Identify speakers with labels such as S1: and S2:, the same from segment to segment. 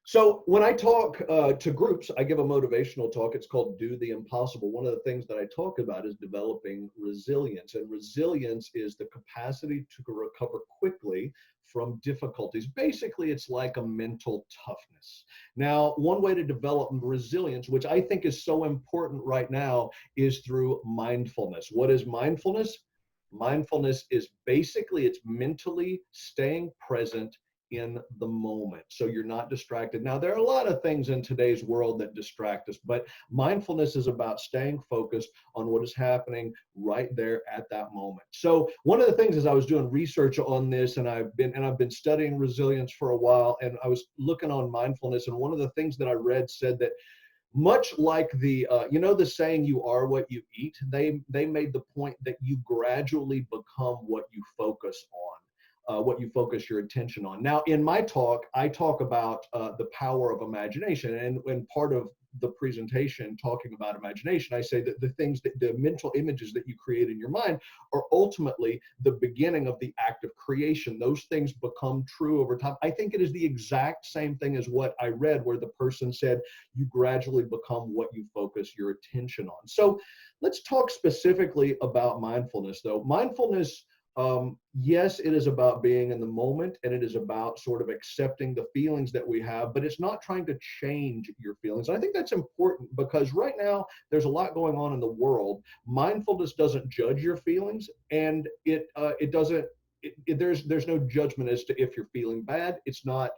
S1: So when I talk to groups, I give a motivational talk. It's called Do the Impossible. One of the things that I talk about is developing resilience. And resilience is the capacity to recover quickly from difficulties. Basically, it's like a mental toughness. Now, one way to develop resilience, which I think is so important right now, is through mindfulness. What is mindfulness? Mindfulness is basically it's mentally staying present in the moment so you're not distracted. Now, there are a lot of things in today's world that distract us, but mindfulness is about staying focused on what is happening right there at that moment. So one of the things is I was doing research on this, and I've been studying resilience for a while, and I was looking on mindfulness, and one of the things that I read said that much like the saying you are what you eat, they made the point that you gradually become what you focus on, what you focus your attention on. Now in my talk I talk about the power of imagination, and when part of the presentation talking about imagination, I say that the things that the mental images that you create in your mind are ultimately the beginning of the act of creation. Those things become true over time. I think it is the exact same thing as what I read, where the person said you gradually become what you focus your attention on. So let's talk specifically about mindfulness, though. Mindfulness, yes, it is about being in the moment, and it is about sort of accepting the feelings that we have, but it's not trying to change your feelings. And I think that's important because right now there's a lot going on in the world. Mindfulness doesn't judge your feelings, and it doesn't. There's no judgment as to if you're feeling bad. It's not.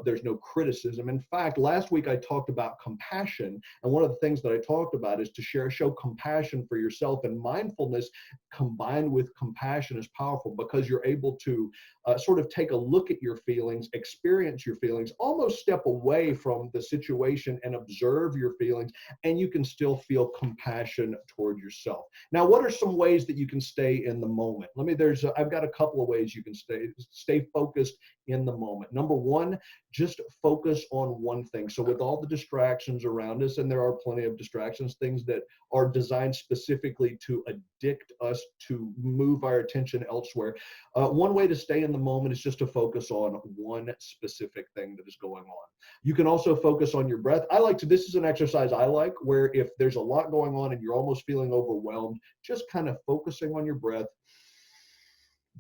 S1: There's no criticism. In fact, last week I talked about compassion, and one of the things that I talked about is to show compassion for yourself. And mindfulness combined with compassion is powerful because you're able to sort of take a look at your feelings, experience your feelings, almost step away from the situation and observe your feelings, and you can still feel compassion toward yourself. Now, what are some ways that you can stay in the moment? I've got a couple of ways you can stay focused in the moment. Number one, just focus on one thing. So with all the distractions around us, and there are plenty of distractions, things that are designed specifically to addict us to move our attention elsewhere, one way to stay in the moment is just to focus on one specific thing that is going on. You can also focus on your breath. This is an exercise I like, where if there's a lot going on and you're almost feeling overwhelmed, just kind of focusing on your breath,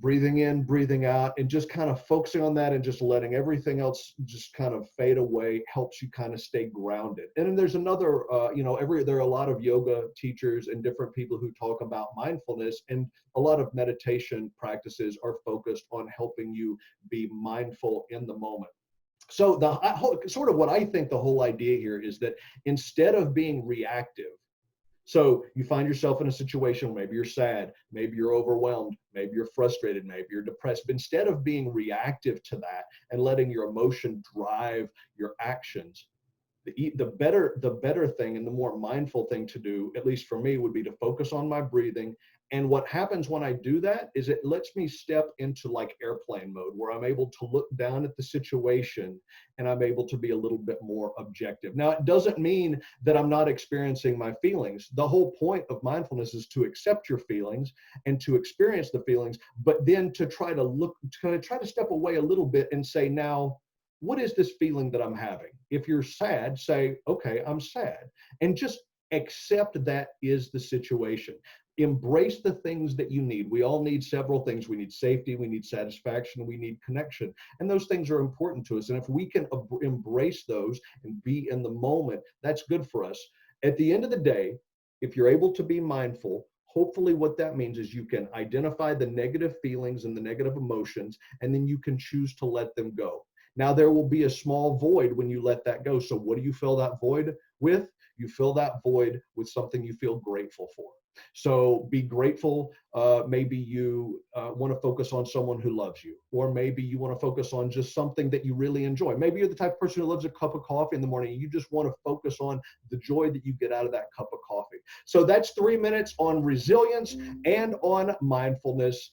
S1: breathing in, breathing out, and just kind of focusing on that and just letting everything else just kind of fade away helps you kind of stay grounded. And then there's another, there are a lot of yoga teachers and different people who talk about mindfulness, and a lot of meditation practices are focused on helping you be mindful in the moment. So sort of what I think the whole idea here is that instead of being reactive, so you find yourself in a situation, maybe you're sad, maybe you're overwhelmed, maybe you're frustrated, maybe you're depressed. But instead of being reactive to that and letting your emotion drive your actions, the better thing and the more mindful thing to do, at least for me, would be to focus on my breathing. And what happens when I do that is it lets me step into like airplane mode, where I'm able to look down at the situation and I'm able to be a little bit more objective. Now, it doesn't mean that I'm not experiencing my feelings. The whole point of mindfulness is to accept your feelings and to experience the feelings, but then to try to step away a little bit and say, now, what is this feeling that I'm having? If you're sad, say, okay, I'm sad, and just accept that is the situation. Embrace the things that you need. We all need several things. We need safety, we need satisfaction, we need connection. And those things are important to us. And if we can embrace those and be in the moment, that's good for us. At the end of the day, if you're able to be mindful, hopefully what that means is you can identify the negative feelings and the negative emotions, and then you can choose to let them go. Now, there will be a small void when you let that go. So what do you fill that void with? You fill that void with something you feel grateful for. So be grateful. Maybe you want to focus on someone who loves you, or maybe you want to focus on just something that you really enjoy. Maybe you're the type of person who loves a cup of coffee in the morning, and you just want to focus on the joy that you get out of that cup of coffee. So that's 3 minutes on resilience and on mindfulness.